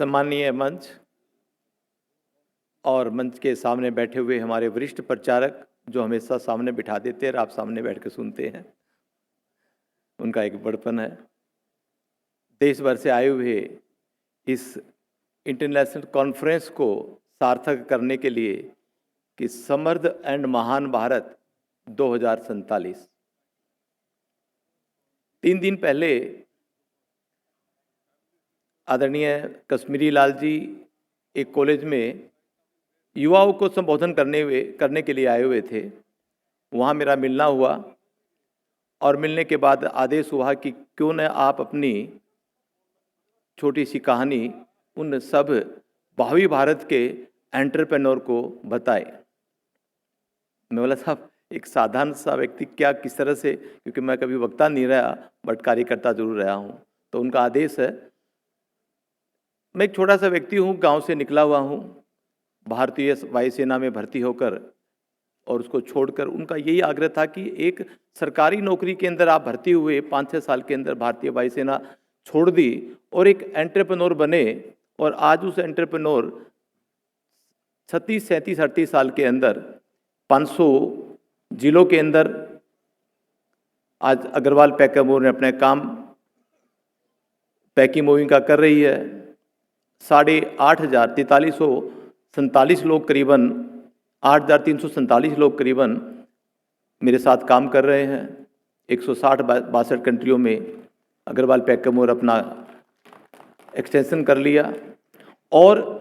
सम्मानीय मंच और मंच के सामने बैठे हुए हमारे वरिष्ठ प्रचारक जो हमेशा सामने बिठा देते हैं और आप सामने बैठ के सुनते हैं, उनका एक बड़पन है। देश भर से आए हुए इस इंटरनेशनल कॉन्फ्रेंस को सार्थक करने के लिए कि समृद्ध एंड महान भारत 2047। 3 दिन पहले आदरणीय कश्मीरी लाल जी एक कॉलेज में युवाओं को संबोधन करने के लिए आए हुए थे। वहाँ मेरा मिलना हुआ और मिलने के बाद आदेश हुआ कि क्यों न आप अपनी छोटी सी कहानी उन सब भावी भारत के एंटरप्रेन्योर को बताए। मैं बोला साहब एक साधारण सा व्यक्ति क्या किस तरह से, क्योंकि मैं कभी वक्ता नहीं रहा बट कार्यकर्ता जरूर रहा हूँ, तो उनका आदेश है। मैं एक छोटा सा व्यक्ति हूँ, गांव से निकला हुआ हूँ, भारतीय वायुसेना में भर्ती होकर और उसको छोड़कर उनका यही आग्रह था कि एक सरकारी नौकरी के अंदर आप भर्ती हुए 5-6 साल के अंदर भारतीय वायुसेना छोड़ दी और एक एंटरप्रेन्योर बने। और आज उस एंटरप्रेन्योर 36, 37, 38 साल के अंदर 500 जिलों के अंदर आज अग्रवाल पैकेमोर ने अपने काम पैकिंग मूविंग का कर रही है। 4347 लोग करीबन 8347 लोग करीबन मेरे साथ काम कर रहे हैं। 160-62 कंट्रियों में अग्रवाल पैकेमोर अपना एक्सटेंशन कर लिया और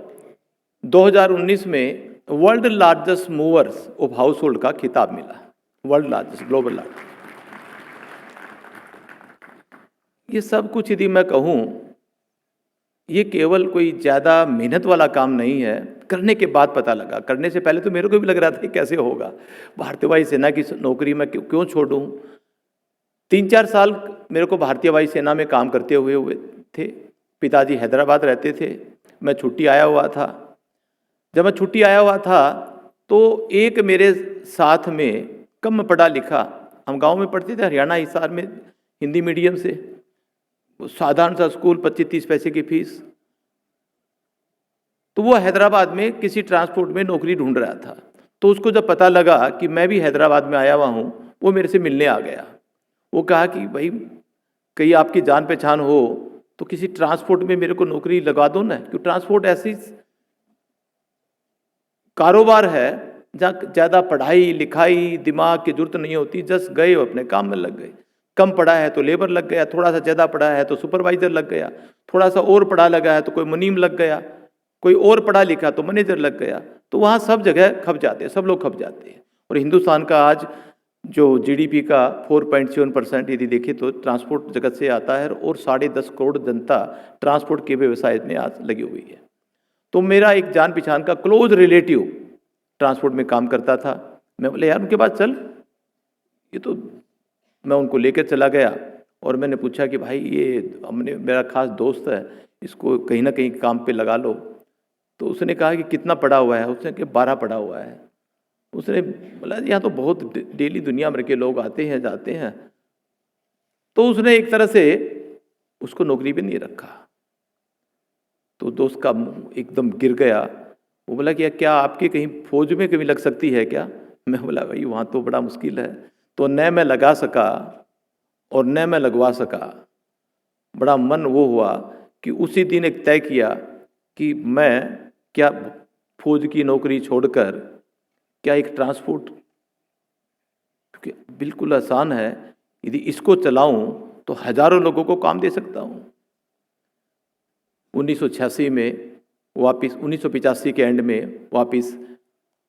2019 में world largest movers of house hold का खिताब मिला। World largest, global largest. ये सब कुछ यदि मैं कहूँ, ये केवल कोई ज़्यादा मेहनत वाला काम नहीं है। करने के बाद पता लगा, करने से पहले तो मेरे को भी लग रहा था कि कैसे होगा, भारतीय वायुसेना की नौकरी में क्यों छोड़ूं। 3-4 साल मेरे को भारतीय वायुसेना में काम करते हुए थे। पिताजी हैदराबाद रहते थे, मैं छुट्टी आया हुआ था। जब मैं छुट्टी आया हुआ था तो एक मेरे साथ में कम पढ़ा लिखा, हम गांव में पढ़ते थे हरियाणा हिसार में हिंदी मीडियम से, साधारण सा स्कूल, 25-30 पैसे की फीस। तो वो हैदराबाद में किसी ट्रांसपोर्ट में नौकरी ढूंढ रहा था। तो उसको जब पता लगा कि मैं भी हैदराबाद में आया हुआ हूँ, वो मेरे से मिलने आ गया। वो कहा कि भाई कहीं आपकी जान पहचान हो तो किसी ट्रांसपोर्ट में मेरे को नौकरी लगा दो ना, क्योंकि ट्रांसपोर्ट ऐसी कारोबार है जहाँ ज़्यादा पढ़ाई लिखाई दिमाग की जरूरत नहीं होती। जस्ट गए अपने काम में लग गए। कम पढ़ा है तो लेबर लग गया, थोड़ा सा ज़्यादा पढ़ा है तो सुपरवाइजर लग गया, थोड़ा सा और पढ़ा लगा है तो कोई मुनीम लग गया, कोई और पढ़ा लिखा तो मैनेजर लग गया। तो वहाँ सब जगह खप जाते हैं, सब लोग खप जाते हैं। और हिंदुस्तान का आज जो जीडीपी का 4.7% यदि देखें तो ट्रांसपोर्ट जगत से आता है और 10.5 करोड़ जनता ट्रांसपोर्ट के व्यवसाय में आज लगी हुई है। तो मेरा एक जान पहचान का क्लोज रिलेटिव ट्रांसपोर्ट में काम करता था। मैं बोले यार उनके पास चल, ये तो मैं उनको लेकर चला गया और मैंने पूछा कि भाई ये हमने मेरा खास दोस्त है, इसको कहीं ना कहीं काम पे लगा लो। तो उसने कहा कि कितना पढ़ा हुआ है? उसने कहा 12 पढ़ा हुआ है। उसने बोला यहाँ तो बहुत डेली दुनिया भर के लोग आते हैं जाते हैं। तो उसने एक तरह से उसको नौकरी पे नहीं रखा। तो दोस्त का मुंह एकदम गिर गया। वो बोला कि क्या आपके कहीं फौज में कभी लग सकती है क्या? मैं बोला भाई वहाँ तो बड़ा मुश्किल है। तो न मैं लगा सका और न मैं लगवा सका। बड़ा मन वो हुआ कि उसी दिन एक तय किया कि मैं क्या फौज की नौकरी छोड़कर क्या एक ट्रांसपोर्ट, क्योंकि बिल्कुल आसान है, यदि इसको चलाऊं तो हजारों लोगों को काम दे सकता हूं। 1986 में वापस 1985 के एंड में वापस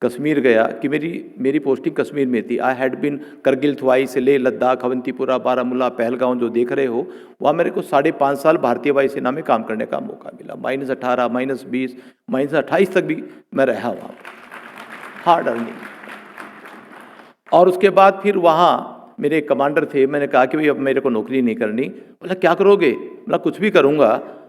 कश्मीर गया कि मेरी पोस्टिंग कश्मीर में थी। I had been Kargil twice, Leh Ladakh, Awantipora, Baramulla, Pahalgam जो देख रहे हो, वहाँ मेरे को 5.5 साल भारतीय वायुसेना में काम करने का मौका मिला। -18, -20, -28 तक भी मैं रहा वहाँ, हार्ड अर्निंग। और उसके बाद फिर वहाँ मेरे कमांडर थे, मैंने कहा कि भाई अब मेरे को नौकरी नहीं करनी। बोला क्या करोगे? बोला कुछ भी करूँगा।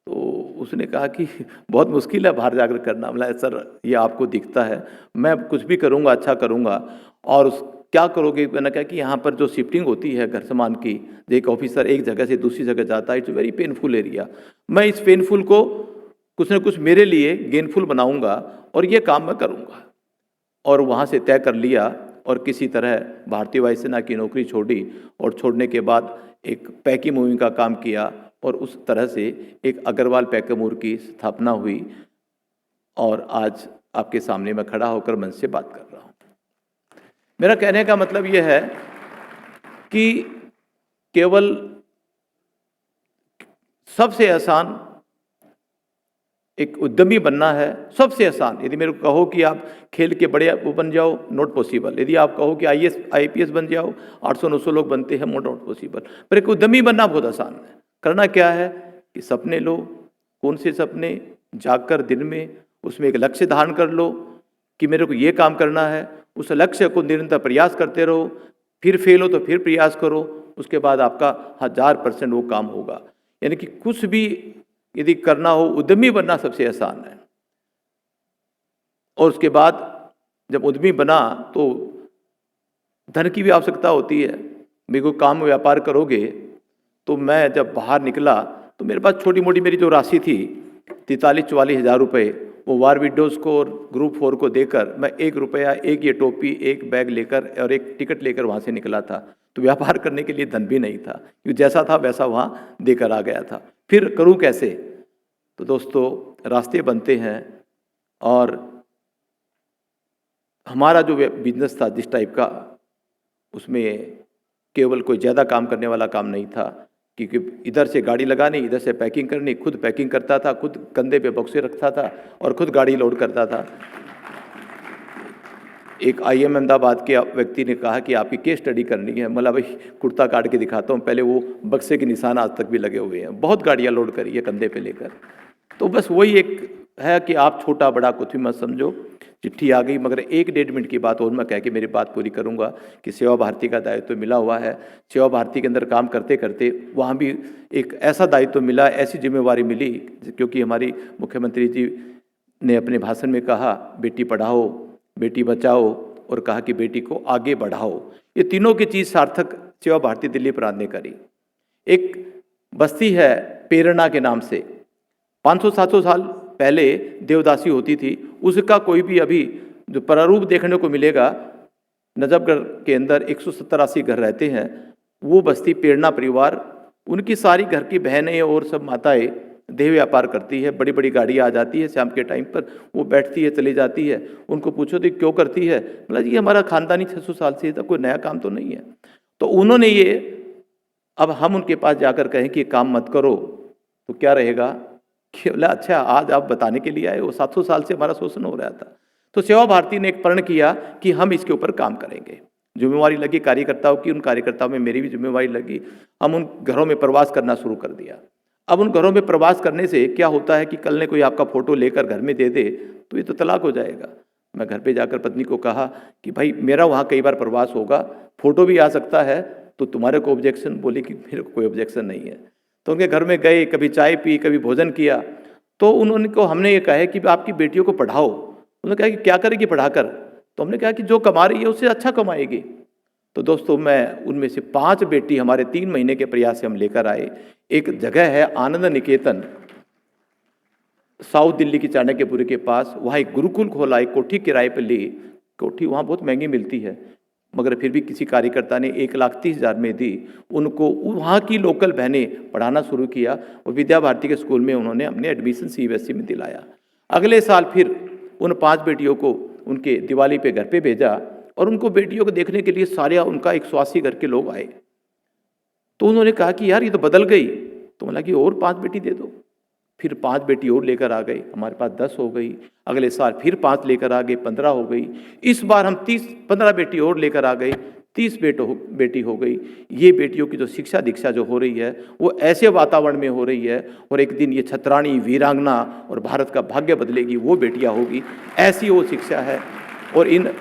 तो उसने कहा कि बहुत मुश्किल है बाहर जाकर करना। बोला सर ये आपको दिखता है, मैं कुछ भी करूँगा, अच्छा करूँगा। और क्या करोगे? मैंने कहा कि यहाँ पर जो शिफ्टिंग होती है घर सामान की, एक ऑफिसर एक जगह से दूसरी जगह जाता है, इट्स वेरी पेनफुल एरिया। मैं इस पेनफुल को कुछ न कुछ मेरे लिए गेनफुल बनाऊंगा और ये काम मैं करूंगा। और वहाँ से तय कर लिया और किसी तरह भारतीय वायुसेना की नौकरी छोड़ी और छोड़ने के बाद एक पैकी मूविंग का काम किया और उस तरह से एक अग्रवाल पैकेमूर की स्थापना हुई और आज आपके सामने मैं खड़ा होकर मंच से बात कर रहा हूँ। मेरा कहने का मतलब यह है कि केवल सबसे आसान एक उद्यमी बनना है, सबसे आसान। यदि मेरे को कहो कि आप खेल के बड़े वो बन जाओ, नॉट पॉसिबल। यदि आप कहो कि IAS IPS बन जाओ, 800-900 लोग बनते हैं, नॉट पॉसिबल। पर एक उद्यमी बनना बहुत आसान है। करना क्या है कि सपने लो, कौन से सपने, जागकर दिन में उसमें एक लक्ष्य धारण कर लो कि मेरे को ये काम करना है, उस लक्ष्य को निरंतर प्रयास करते रहो, फिर फेल हो तो फिर प्रयास करो, उसके बाद आपका 1000% वो काम होगा। यानी कि कुछ भी यदि करना हो, उद्यमी बनना सबसे आसान है। और उसके बाद जब उद्यमी बना तो धन की भी आवश्यकता होती है। मेरे को काम व्यापार करोगे तो मैं जब बाहर निकला तो मेरे पास छोटी मोटी मेरी जो राशि थी 43-44 हज़ार रुपये, वो वार विडोज़ को और ग्रुप 4 को देकर मैं 1 रुपया, एक ये टोपी, एक बैग लेकर और एक टिकट लेकर वहाँ से निकला था। तो व्यापार करने के लिए धन भी नहीं था, क्योंकि जैसा था वैसा वहाँ देकर आ गया था। फिर करूँ कैसे? तो दोस्तों रास्ते बनते हैं और हमारा जो बिजनेस था जिस टाइप का, उसमें केवल कोई ज़्यादा काम करने वाला काम नहीं था, क्योंकि इधर से गाड़ी लगानी, इधर से पैकिंग करनी, खुद पैकिंग करता था, खुद कंधे पे बक्से रखता था और खुद गाड़ी लोड करता था। एक IIM अहमदाबाद के व्यक्ति ने कहा कि आपकी केस स्टडी करनी है। मतलब भाई कुर्ता काट के दिखाता हूँ, पहले वो बक्से के निशान आज तक भी लगे हुए हैं। बहुत गाड़ियाँ लोड करी है कंधे पे लेकर। तो बस वही एक है कि आप छोटा बड़ा कुछ भी मत समझो। चिट्ठी आ गई, मगर 1-1.5 मिनट की बात और मैं कह के मेरी बात पूरी करूंगा कि सेवा भारती का दायित्व मिला हुआ है। सेवा भारती के अंदर काम करते करते वहाँ भी एक ऐसा दायित्व मिला, ऐसी जिम्मेवारी मिली, क्योंकि हमारी मुख्यमंत्री जी ने अपने भाषण में कहा बेटी पढ़ाओ, बेटी बचाओ और कहा कि बेटी को आगे बढ़ाओ। ये तीनों की चीज़ सार्थक सेवा भारती दिल्ली प्रांत ने करी। एक बस्ती है प्रेरणा के नाम से, 500-700 साल पहले देवदासी होती थी। उसका कोई भी अभी जो प्रारूप देखने को मिलेगा, नजफगढ़ के अंदर 170-80 घर रहते हैं। वो बस्ती प्रेरणा परिवार, उनकी सारी घर की बहनें और सब माताएं देह व्यापार करती है। बड़ी बड़ी गाड़ी आ जाती है शाम के टाइम पर, वो बैठती है चली जाती है। उनको पूछो तो क्यों करती है, मतलब ये हमारा खानदानी 600 साल से था, कोई नया काम तो नहीं है। तो उन्होंने ये, अब हम उनके पास जाकर कहें कि काम मत करो तो क्या रहेगा कि बोला अच्छा आज आप बताने के लिए आए हो, 700 साल से हमारा शोषण हो रहा था। तो सेवा भारती ने एक प्रण किया कि हम इसके ऊपर काम करेंगे। जिम्मेवारी लगी कार्यकर्ताओं की, उन कार्यकर्ताओं में मेरी भी जिम्मेवारी लगी। हम उन घरों में प्रवास करना शुरू कर दिया। अब उन घरों में प्रवास करने से क्या होता है कि कल ने कोई आपका फोटो लेकर घर में दे दे तो ये तो तलाक हो जाएगा। मैं घर पे जाकर पत्नी को कहा कि भाई मेरा वहाँ कई बार प्रवास होगा, फोटो भी आ सकता है, तो तुम्हारे को ऑब्जेक्शन? बोली कि मेरे को कोई ऑब्जेक्शन नहीं है। तो उनके घर में गए, कभी चाय पी, कभी भोजन किया। तो उन्होंने को हमने ये कहा है कि आपकी बेटियों को पढ़ाओ। उन्होंने कहा कि क्या करेगी पढ़ाकर? तो हमने कहा कि जो कमा रही है उससे अच्छा कमाएगी। तो दोस्तों मैं उनमें से 5 बेटी हमारे 3 महीने के प्रयास से हम लेकर आए। एक जगह है आनंद निकेतन, साउथ दिल्ली की चाणक्यपुरी के पास, वहाँ एक गुरुकुल खोला, एक कोठी किराए पर ली। कोठी वहाँ बहुत महंगी मिलती है, मगर फिर भी किसी कार्यकर्ता ने 1,30,000 में दी। उनको वहाँ की लोकल बहनें पढ़ाना शुरू किया और विद्या भारती के स्कूल में उन्होंने अपने एडमिशन CBSE में दिलाया। अगले साल फिर उन 5 बेटियों को उनके दिवाली पे घर पे भेजा और उनको बेटियों को देखने के लिए सारे उनका 180 घर के लोग आए। तो उन्होंने कहा कि यार ये तो बदल गई। तो बोला कि और 5 बेटी दे दो। फिर 5 बेटी और लेकर आ गए, हमारे पास 10 हो गई। अगले साल फिर 5 लेकर आ गए, 15 हो गई। इस बार हम 15 बेटी और लेकर आ गए, 30 बेटी हो गई। ये बेटियों की जो शिक्षा दीक्षा जो हो रही है वो ऐसे वातावरण में हो रही है, और एक दिन ये छत्राणी, वीरांगना और भारत का भाग्य बदलेगी, वो बेटियां होगी, ऐसी वो शिक्षा है। और इन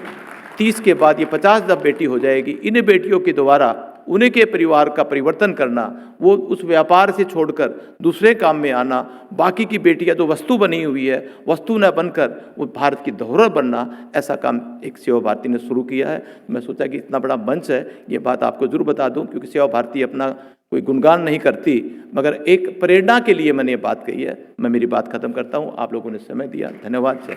30 के बाद ये 50 जब बेटी हो जाएगी, इन बेटियों के द्वारा उन्हीं के परिवार का परिवर्तन करना, वो उस व्यापार से छोड़कर दूसरे काम में आना, बाकी की बेटियां जो वस्तु बनी हुई है वस्तु न बनकर वो भारत की धरोहर बनना, ऐसा काम एक सेवा भारती ने शुरू किया है। मैं सोचा कि इतना बड़ा मंच है, ये बात आपको जरूर बता दूं, क्योंकि सेवा भारती अपना कोई गुणगान नहीं करती, मगर एक प्रेरणा के लिए मैंने ये बात कही है। मैं मेरी बात खत्म करता हूँ। आप लोगों ने समय दिया, धन्यवाद। जय